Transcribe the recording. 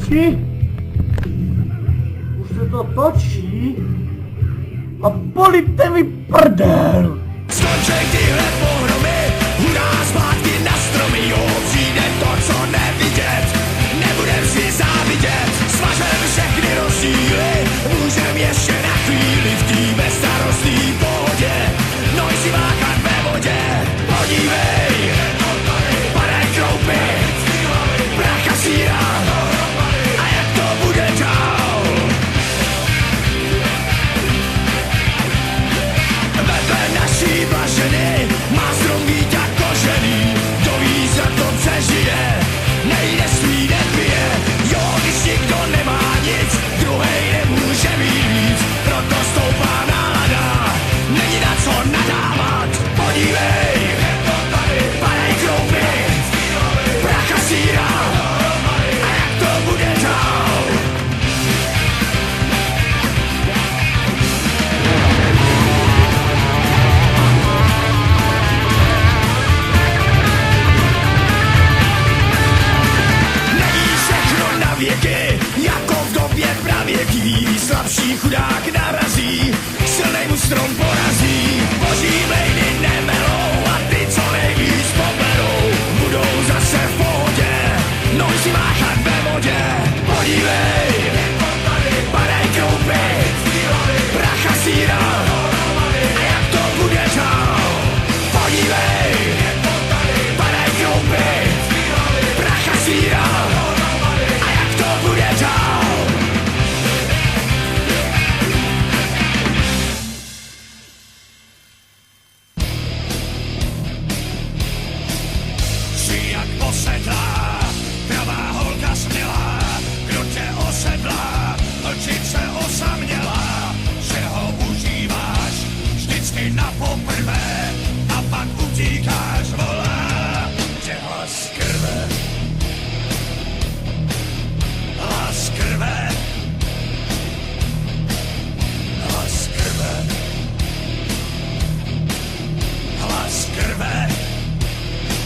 Děti? Už se to točí? A políte mi prdel! Skončej tyhle pohromy, hurá zpátky na stromy, jo, přijde to, co nevidět, nebudem si závidět, smažem všechny rozdíly, můžem ještě na chvíli v tý bezstarostný pohodě, nohy si máchat ve vodě, podívej, padaj kroupy, pracha síra, a jak to bude dál? Vedle naší blaženy má strom být jako ženy, kdo ví, za to přežije, nejde svý, nepije, jo, když nikdo nemá nic, druhej nemůže mít víc, proto stoupá nálada, není na co nadávat, podívej, padaj kroupy, pracha síra, a jak to bude dál? Není všechno na věky, jako v době pravěký, slabší chudák narazí, silnej mu strom porazí, boží mlejny nemelou a ty, co nejvíc poberou, budou zase v pohodě, nohy si máchat ve vodě, podívej, padaj kroupy, pracha síra, a jak to bude dál? Podívej, padaj kroupy, pracha síra, a jak to bude dál? Či jak posedlá